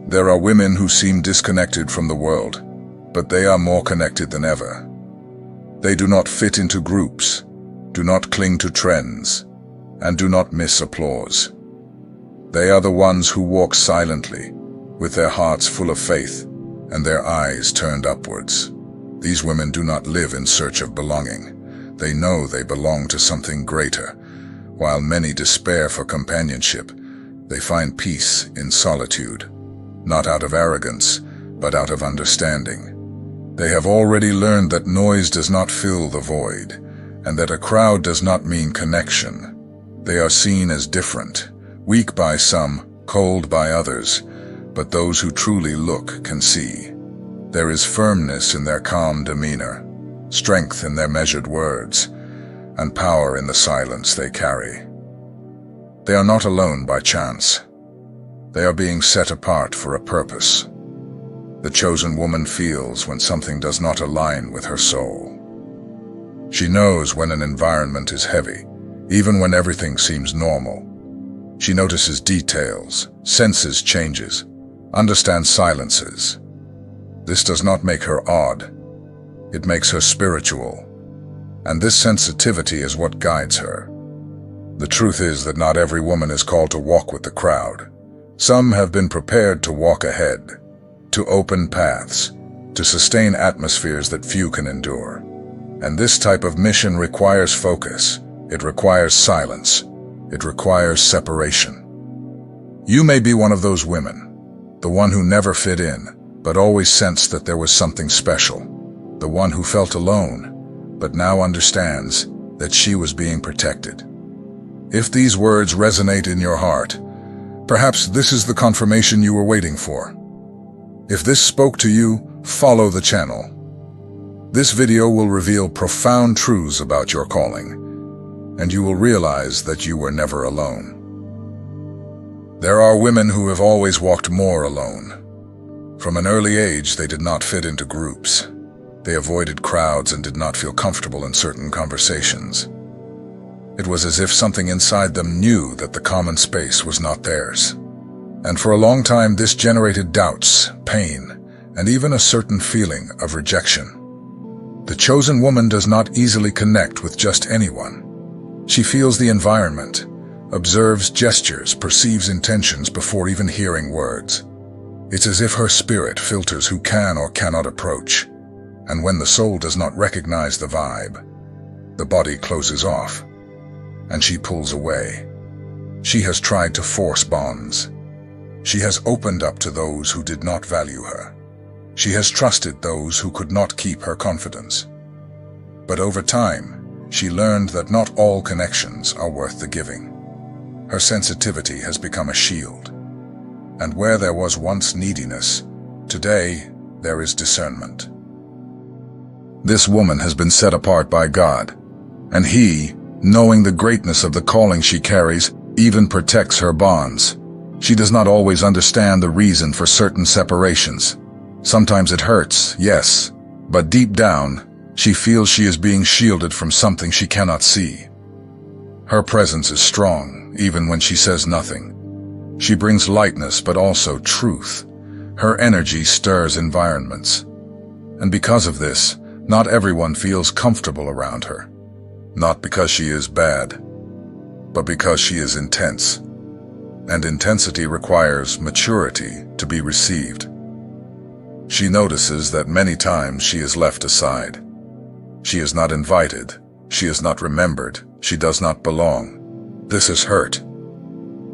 There are women who seem disconnected from the world, but they are more connected than ever. They do not fit into groups, do not cling to trends, and do not miss applause. They are the ones who walk silently, with their hearts full of faith and their eyes turned upwards. These women do not live in search of belonging. They know they belong to something greater. While many despair for companionship, they find peace in solitude, not out of arrogance, but out of understanding. They have already learned that noise does not fill the void, and that a crowd does not mean connection. They are seen as different, weak by some, cold by others, but those who truly look can see. There is firmness in their calm demeanor, strength in their measured words, and power in the silence they carry. They are not alone by chance. They are being set apart for a purpose. The chosen woman feels when something does not align with her soul. She knows when an environment is heavy, even when everything seems normal. She notices details, senses changes, understands silences. This does not make her odd. It makes her spiritual. And this sensitivity is what guides her. The truth is that not every woman is called to walk with the crowd. Some have been prepared to walk ahead, to open paths, to sustain atmospheres that few can endure. And this type of mission requires focus. It requires silence. It requires separation. You may be one of those women, the one who never fit in, but always sensed that there was something special, the one who felt alone, but now understands that she was being protected. If these words resonate in your heart, perhaps this is the confirmation you were waiting for. If this spoke to you, follow the channel. This video will reveal profound truths about your calling, and you will realize that you were never alone. There are women who have always walked more alone. From an early age, they did not fit into groups. They avoided crowds and did not feel comfortable in certain conversations. It was as if something inside them knew that the common space was not theirs. And for a long time, this generated doubts, pain, and even a certain feeling of rejection. The chosen woman does not easily connect with just anyone. She feels the environment, observes gestures, perceives intentions before even hearing words. It's as if her spirit filters who can or cannot approach. And when the soul does not recognize the vibe, the body closes off, and she pulls away. She has tried to force bonds. She has opened up to those who did not value her. She has trusted those who could not keep her confidence. But over time, she learned that not all connections are worth the giving. Her sensitivity has become a shield. And where there was once neediness, today there is discernment. This woman has been set apart by God, and He, knowing the greatness of the calling she carries, even protects her bonds. She does not always understand the reason for certain separations. Sometimes it hurts, yes, but deep down, she feels she is being shielded from something she cannot see. Her presence is strong, even when she says nothing. She brings lightness, but also truth. Her energy stirs environments. And because of this, not everyone feels comfortable around her. Not because she is bad, but because she is intense. And intensity requires maturity to be received. She notices that many times she is left aside. She is not invited. She is not remembered. She does not belong. This has hurt.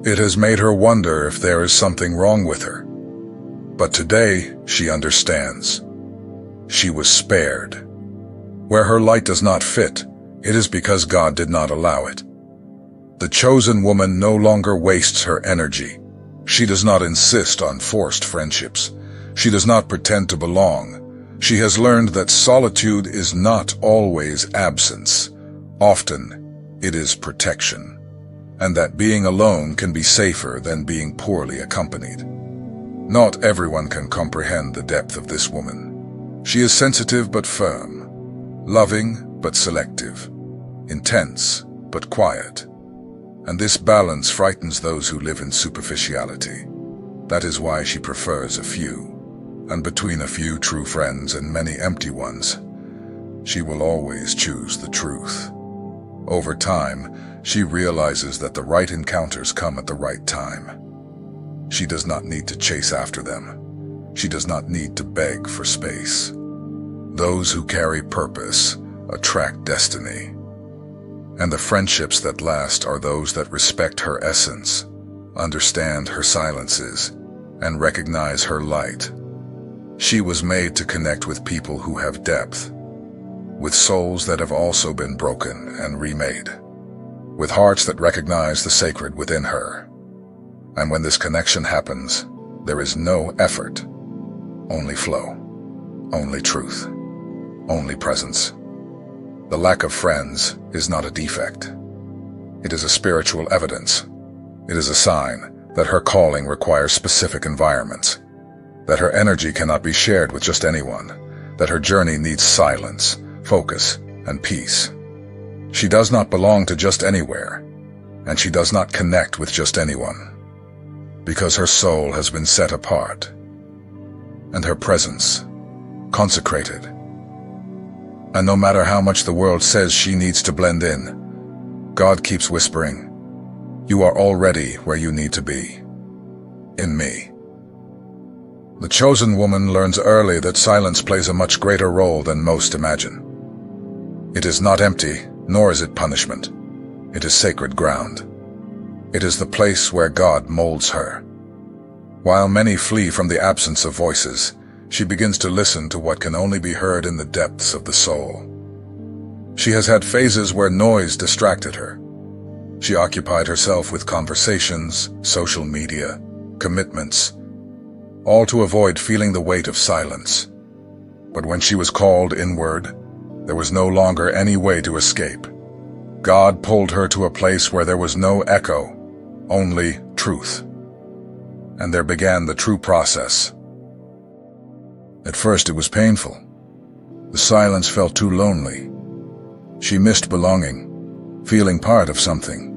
It has made her wonder if there is something wrong with her. But today, she understands. She was spared. Where her light does not fit, it is because God did not allow it. The chosen woman no longer wastes her energy. She does not insist on forced friendships. She does not pretend to belong. She has learned that solitude is not always absence. Often, it is protection. And that being alone can be safer than being poorly accompanied. Not everyone can comprehend the depth of this woman. She is sensitive but firm, loving but selective, intense but quiet. And this balance frightens those who live in superficiality. That is why she prefers a few, and between a few true friends and many empty ones, she will always choose the truth. Over time, she realizes that the right encounters come at the right time. She does not need to chase after them. She does not need to beg for space. Those who carry purpose attract destiny. And the friendships that last are those that respect her essence, understand her silences, and recognize her light. She was made to connect with people who have depth, with souls that have also been broken and remade, with hearts that recognize the sacred within her. And when this connection happens, there is no effort, only flow, only truth, only presence. The lack of friends is not a defect. It is a spiritual evidence. It is a sign that her calling requires specific environments, that her energy cannot be shared with just anyone, that her journey needs silence, focus, and peace. She does not belong to just anywhere, and she does not connect with just anyone, because her soul has been set apart, and her presence consecrated. And no matter how much the world says she needs to blend in, God keeps whispering, "You are already where you need to be, in me." The chosen woman learns early that silence plays a much greater role than most imagine. It is not empty, nor is it punishment. It is sacred ground. It is the place where God molds her. While many flee from the absence of voices, she begins to listen to what can only be heard in the depths of the soul. She has had phases where noise distracted her. She occupied herself with conversations, social media, commitments, all to avoid feeling the weight of silence. But when she was called inward, there was no longer any way to escape. God pulled her to a place where there was no echo, only truth. And there began the true process. At first it was painful. The silence felt too lonely. She missed belonging, feeling part of something.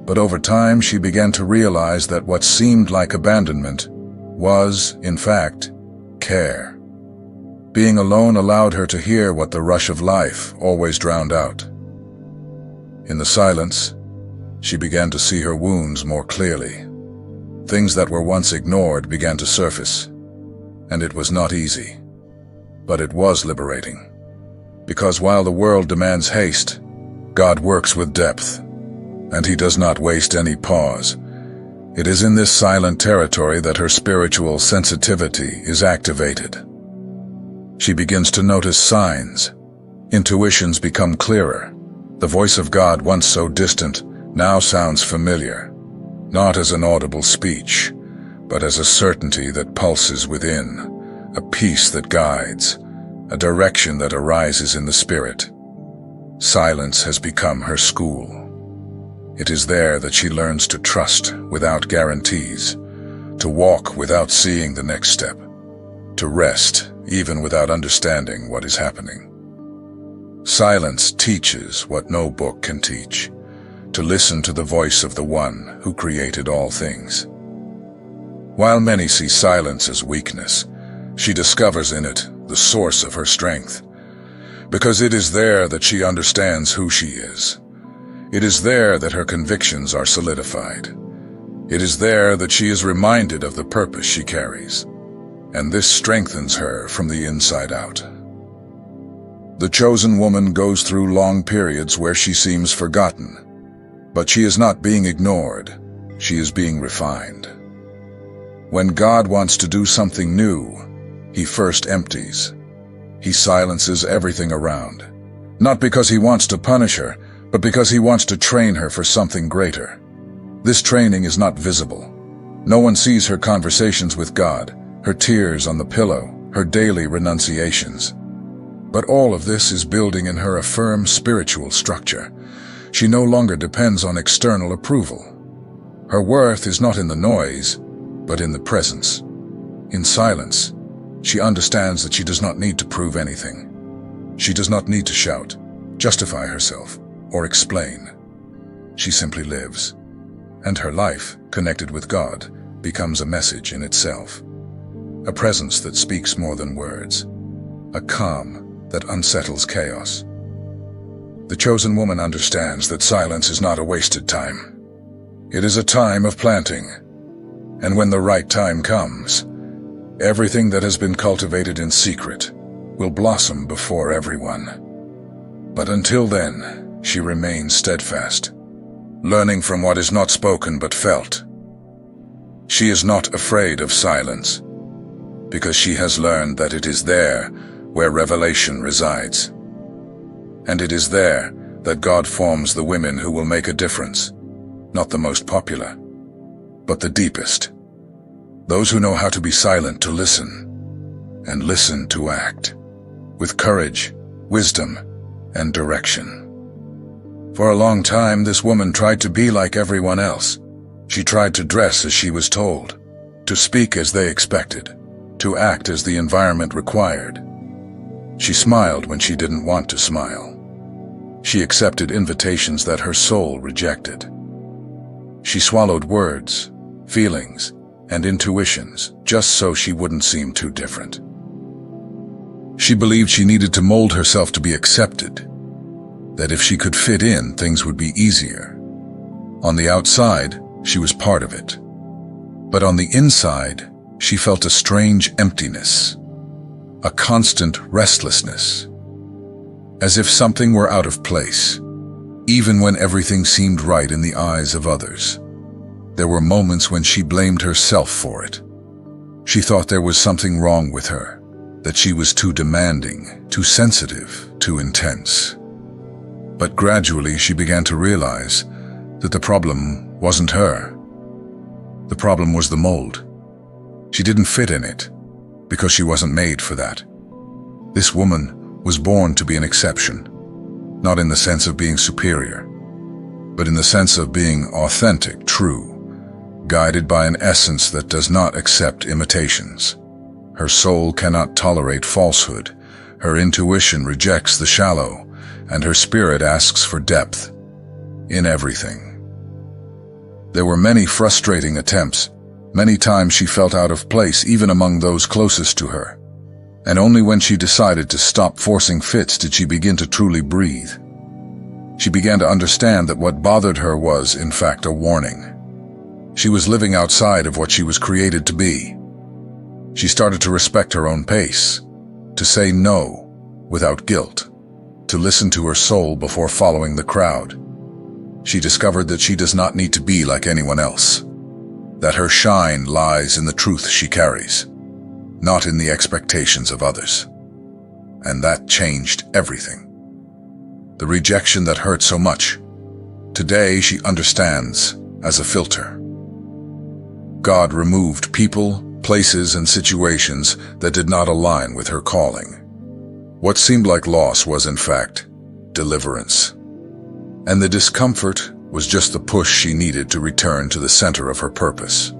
But over time she began to realize that what seemed like abandonment was, in fact, care. Being alone allowed her to hear what the rush of life always drowned out. In the silence, she began to see her wounds more clearly. Things that were once ignored began to surface. And it was not easy, but it was liberating. Because while the world demands haste, God works with depth, and He does not waste any pause. It is in this silent territory that her spiritual sensitivity is activated. She begins to notice signs. Intuitions become clearer. The voice of God, once so distant, now sounds familiar, not as an audible speech, but as a certainty that pulses within, a peace that guides, a direction that arises in the spirit. Silence has become her school. It is there that she learns to trust without guarantees, to walk without seeing the next step, to rest even without understanding what is happening. Silence teaches what no book can teach, to listen to the voice of the One who created all things. While many see silence as weakness, she discovers in it the source of her strength, because it is there that she understands who she is. It is there that her convictions are solidified. It is there that she is reminded of the purpose she carries, and this strengthens her from the inside out. The chosen woman goes through long periods where she seems forgotten, but she is not being ignored, she is being refined. When God wants to do something new, He first empties. He silences everything around, not because He wants to punish her, but because He wants to train her for something greater. This training is not visible. No one sees her conversations with God, her tears on the pillow, her daily renunciations. But all of this is building in her a firm spiritual structure. She no longer depends on external approval. Her worth is not in the noise, but in the presence. In silence, she understands that she does not need to prove anything. She does not need to shout, justify herself, or explain. She simply lives, and her life, connected with God, becomes a message in itself. A presence that speaks more than words. A calm that unsettles chaos. The chosen woman understands that silence is not a wasted time. It is a time of planting. And when the right time comes, everything that has been cultivated in secret will blossom before everyone. But until then, she remains steadfast, learning from what is not spoken but felt. She is not afraid of silence, because she has learned that it is there where revelation resides. And it is there that God forms the women who will make a difference, not the most popular, but the deepest. Those who know how to be silent to listen, and listen to act, with courage, wisdom, and direction. For a long time, this woman tried to be like everyone else. She tried to dress as she was told, to speak as they expected, to act as the environment required. She smiled when she didn't want to smile. She accepted invitations that her soul rejected. She swallowed words, feelings, and intuitions just so she wouldn't seem too different. She believed she needed to mold herself to be accepted, that if she could fit in, things would be easier. On the outside, she was part of it. But on the inside, she felt a strange emptiness, a constant restlessness, as if something were out of place, even when everything seemed right in the eyes of others. There were moments when she blamed herself for it. She thought there was something wrong with her, that she was too demanding, too sensitive, too intense. But gradually she began to realize that the problem wasn't her. The problem was the mold. She didn't fit in it, because she wasn't made for that. This woman was born to be an exception, not in the sense of being superior, but in the sense of being authentic, true, guided by an essence that does not accept imitations. Her soul cannot tolerate falsehood, her intuition rejects the shallow, and her spirit asks for depth in everything. There were many frustrating attempts. Many times she felt out of place even among those closest to her. And only when she decided to stop forcing fits did she begin to truly breathe. She began to understand that what bothered her was, in fact, a warning. She was living outside of what she was created to be. She started to respect her own pace, to say no without guilt, to listen to her soul before following the crowd. She discovered that she does not need to be like anyone else, that her shine lies in the truth she carries, not in the expectations of others. And that changed everything. The rejection that hurt so much, today she understands as a filter. God removed people, places, and situations that did not align with her calling. What seemed like loss was, in fact, deliverance. And the discomfort was just the push she needed to return to the center of her purpose.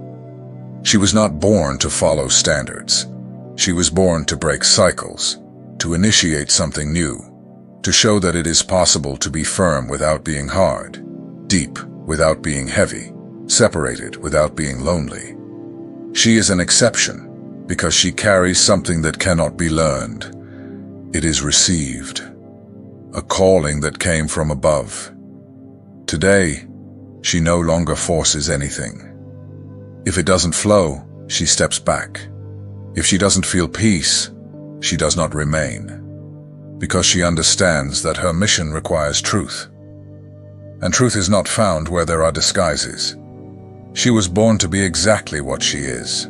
She was not born to follow standards. She was born to break cycles, to initiate something new, to show that it is possible to be firm without being hard, deep without being heavy, separated without being lonely. She is an exception because she carries something that cannot be learned. It is received, a calling that came from above. Today, she no longer forces anything. If it doesn't flow, she steps back. If she doesn't feel peace, she does not remain, because she understands that her mission requires truth. And truth is not found where there are disguises. She was born to be exactly what she is.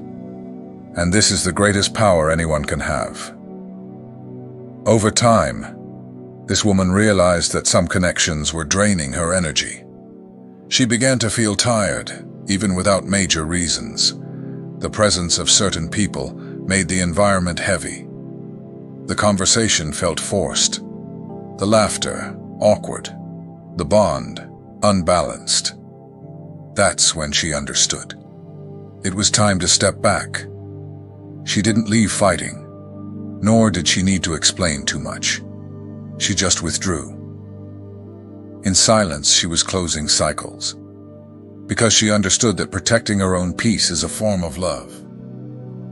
And this is the greatest power anyone can have. Over time, this woman realized that some connections were draining her energy. She began to feel tired, even without major reasons. The presence of certain people made the environment heavy. The conversation felt forced. The laughter, awkward. The bond, unbalanced. That's when she understood. It was time to step back. She didn't leave fighting, nor did she need to explain too much. She just withdrew. In silence, she was closing cycles. because she understood that protecting her own peace is a form of love,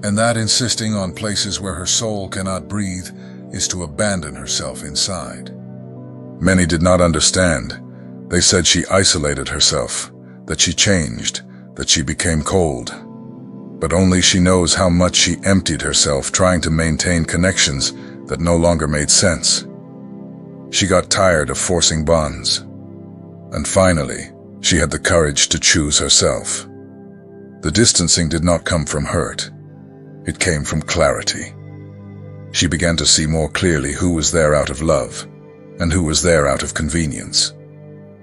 and that insisting on places where her soul cannot breathe is to abandon herself inside. Many did not understand. They said she isolated herself, that she changed, that she became cold. But only she knows how much she emptied herself trying to maintain connections that no longer made sense. She got tired of forcing bonds. And finally, she had the courage to choose herself. The distancing did not come from hurt. It came from clarity. She began to see more clearly who was there out of love and who was there out of convenience,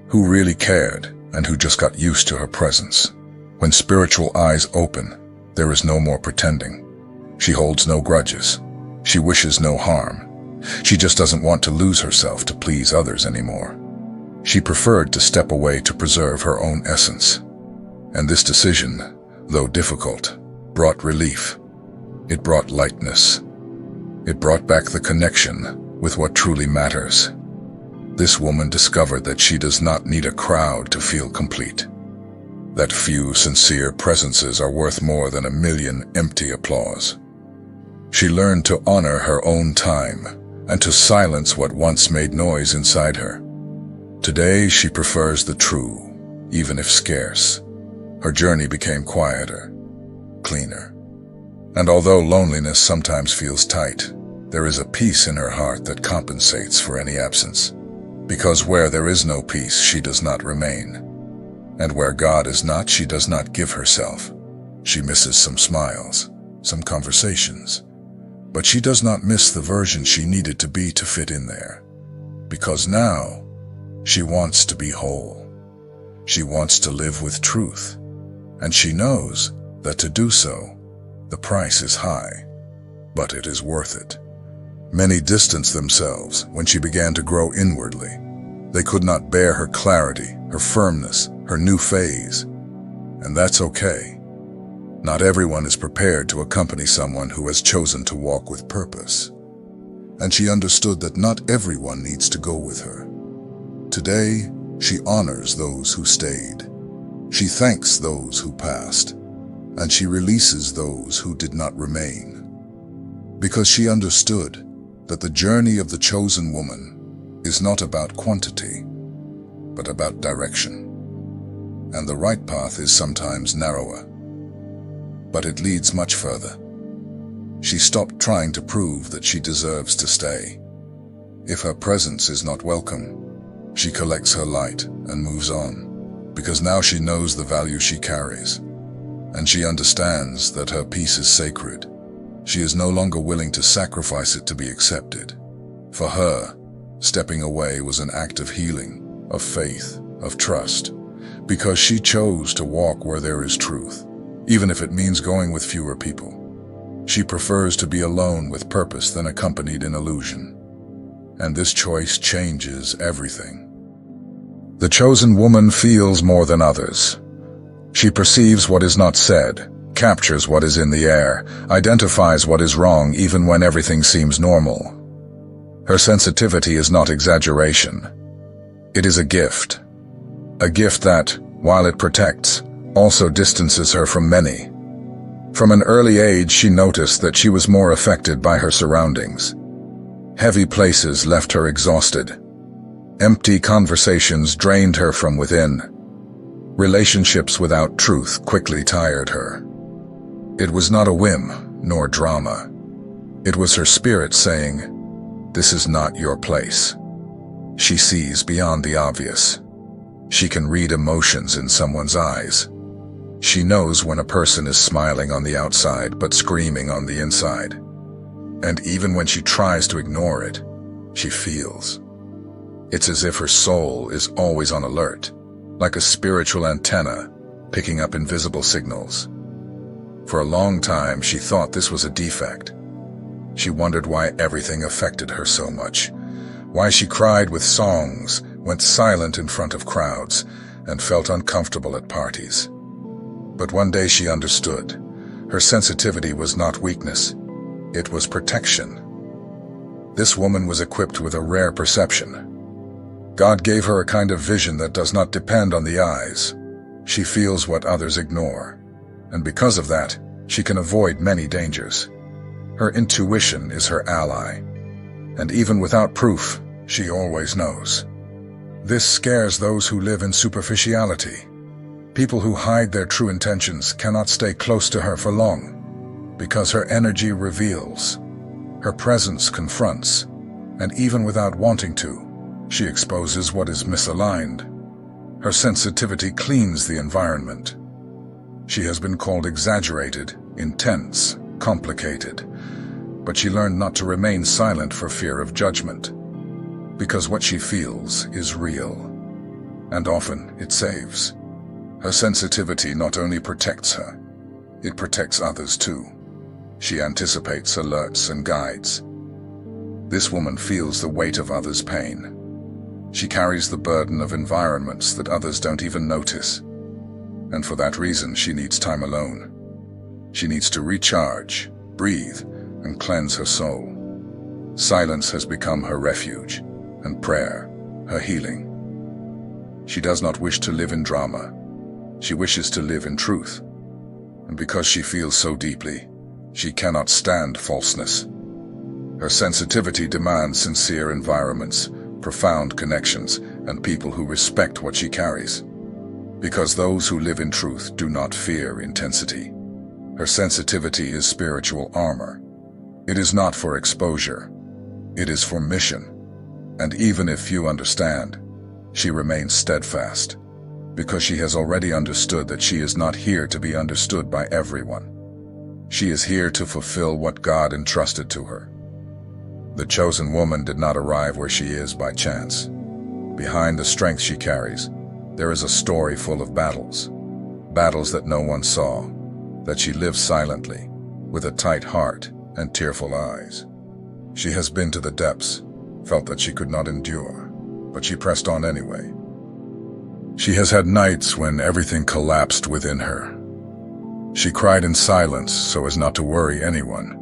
who really cared and who just got used to her presence. When spiritual eyes open, there is no more pretending. She holds no grudges. She wishes no harm. She just doesn't want to lose herself to please others anymore. She preferred to step away to preserve her own essence. And this decision, though difficult, brought relief. It brought lightness. It brought back the connection with what truly matters. This woman discovered that she does not need a crowd to feel complete. That few sincere presences are worth more than 1,000,000 empty applause. She learned to honor her own time and to silence what once made noise inside her. Today she prefers the true, even if scarce. Her journey became quieter, cleaner. And although loneliness sometimes feels tight, there is a peace in her heart that compensates for any absence. Because where there is no peace, she does not remain. And where God is not, she does not give herself. She misses some smiles, some conversations. But she does not miss the version she needed to be to fit in there. Because now, she wants to be whole. She wants to live with truth. And she knows that to do so, the price is high. But it is worth it. Many distanced themselves when she began to grow inwardly. They could not bear her clarity, her firmness, her new phase. And that's okay. Not everyone is prepared to accompany someone who has chosen to walk with purpose. And she understood that not everyone needs to go with her. Today, she honors those who stayed. She thanks those who passed. And she releases those who did not remain. Because she understood that the journey of the chosen woman is not about quantity, but about direction. And the right path is sometimes narrower, but it leads much further. She stopped trying to prove that she deserves to stay. If her presence is not welcome, she collects her light and moves on, because now she knows the value she carries, and she understands that her peace is sacred. She is no longer willing to sacrifice it to be accepted. For her, stepping away was an act of healing, of faith, of trust, because she chose to walk where there is truth, even if it means going with fewer people. She prefers to be alone with purpose than accompanied in illusion. And this choice changes everything. The chosen woman feels more than others. She perceives what is not said, captures what is in the air, identifies what is wrong even when everything seems normal. Her sensitivity is not exaggeration. It is a gift. A gift that, while it protects, also distances her from many. From an early age, she noticed that she was more affected by her surroundings. Heavy places left her exhausted. Empty conversations drained her from within. Relationships without truth quickly tired her. It was not a whim, nor drama. It was her spirit saying, "This is not your place." She sees beyond the obvious. She can read emotions in someone's eyes. She knows when a person is smiling on the outside but screaming on the inside. And even when she tries to ignore it, she feels. It's as if her soul is always on alert, like a spiritual antenna picking up invisible signals. For a long time, she thought this was a defect. She wondered why everything affected her so much, why she cried with songs, went silent in front of crowds, and felt uncomfortable at parties. But one day she understood. Her sensitivity was not weakness. It was protection. This woman was equipped with a rare perception. God gave her a kind of vision that does not depend on the eyes. She feels what others ignore, and because of that, she can avoid many dangers. Her intuition is her ally, and even without proof, she always knows. This scares those who live in superficiality. People who hide their true intentions cannot stay close to her for long, because her energy reveals, her presence confronts, and even without wanting to, she exposes what is misaligned. Her sensitivity cleans the environment. She has been called exaggerated, intense, complicated, but she learned not to remain silent for fear of judgment, because what she feels is real, and often it saves. Her sensitivity not only protects her, it protects others too. She anticipates, alerts, and guides. This woman feels the weight of others' pain. She carries the burden of environments that others don't even notice. And for that reason, she needs time alone. She needs to recharge, breathe, and cleanse her soul. Silence has become her refuge, and prayer, her healing. She does not wish to live in drama. She wishes to live in truth. And because she feels so deeply, she cannot stand falseness. Her sensitivity demands sincere environments, profound connections, and people who respect what she carries. Because those who live in truth do not fear intensity. Her sensitivity is spiritual armor. It is not for exposure. It is for mission. And even if few understand, she remains steadfast, because she has already understood that she is not here to be understood by everyone. She is here to fulfill what God entrusted to her. The chosen woman did not arrive where she is by chance. Behind the strength she carries, there is a story full of battles. Battles that no one saw, that she lived silently, with a tight heart and tearful eyes. She has been to the depths, felt that she could not endure, but she pressed on anyway. She has had nights when everything collapsed within her. She cried in silence so as not to worry anyone.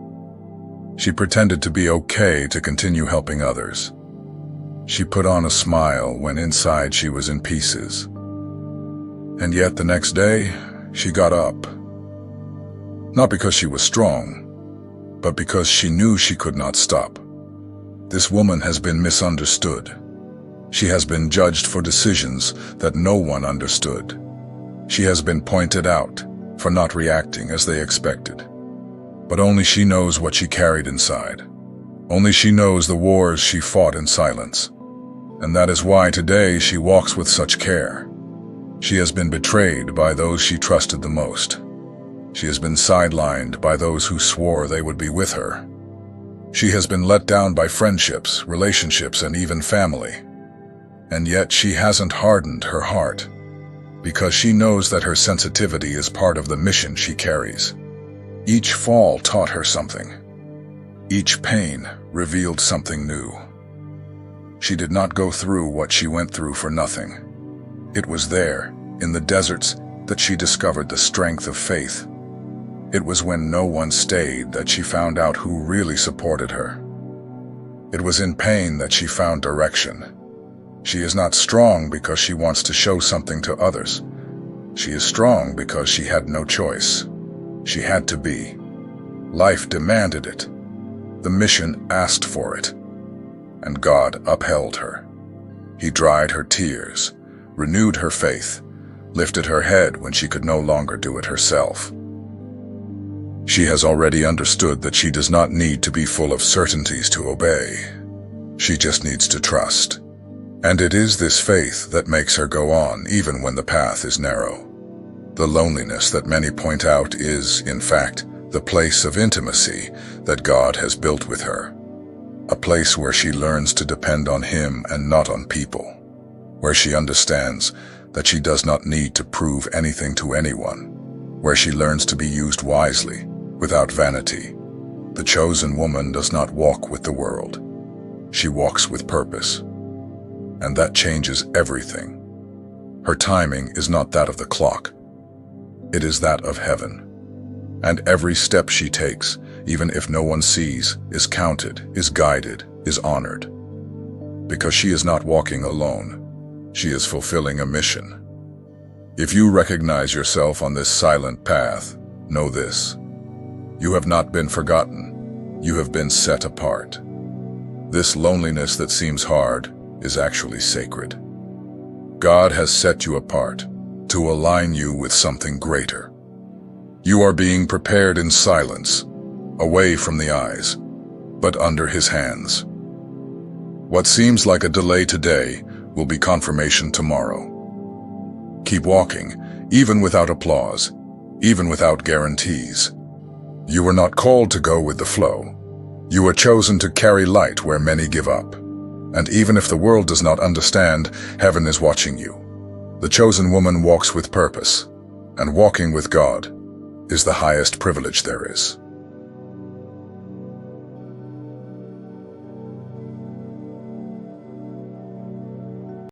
She pretended to be okay to continue helping others. She put on a smile when inside she was in pieces. And yet the next day, she got up. Not because she was strong, but because she knew she could not stop. This woman has been misunderstood. She has been judged for decisions that no one understood. She has been pointed out for not reacting as they expected. But only she knows what she carried inside. Only she knows the wars she fought in silence. And that is why today she walks with such care. She has been betrayed by those she trusted the most. She has been sidelined by those who swore they would be with her. She has been let down by friendships, relationships, and even family. And yet she hasn't hardened her heart, because she knows that her sensitivity is part of the mission she carries. Each fall taught her something. Each pain revealed something new. She did not go through what she went through for nothing. It was there, in the deserts, that she discovered the strength of faith. It was when no one stayed that she found out who really supported her. It was in pain that she found direction. She is not strong because she wants to show something to others. She is strong because she had no choice. She had to be. Life demanded it. The mission asked for it. And God upheld her. He dried her tears, renewed her faith, lifted her head when she could no longer do it herself. She has already understood that she does not need to be full of certainties to obey. She just needs to trust. And it is this faith that makes her go on even when the path is narrow. The loneliness that many point out is, in fact, the place of intimacy that God has built with her. A place where she learns to depend on Him and not on people. Where she understands that she does not need to prove anything to anyone. Where she learns to be used wisely, without vanity. The chosen woman does not walk with the world. She walks with purpose. And that changes everything. Her timing is not that of the clock. It is that of heaven. And every step she takes, even if no one sees, is counted, is guided, is honored. Because she is not walking alone. She is fulfilling a mission. If you recognize yourself on this silent path, know this: you have not been forgotten, you have been set apart. This loneliness that seems hard is actually sacred. God has set you apart to align you with something greater. You are being prepared in silence, away from the eyes, but under His hands. What seems like a delay today will be confirmation tomorrow. Keep walking, even without applause, even without guarantees. You were not called to go with the flow. You were chosen to carry light where many give up. And even if the world does not understand, heaven is watching you. The chosen woman walks with purpose, and walking with God is the highest privilege there is.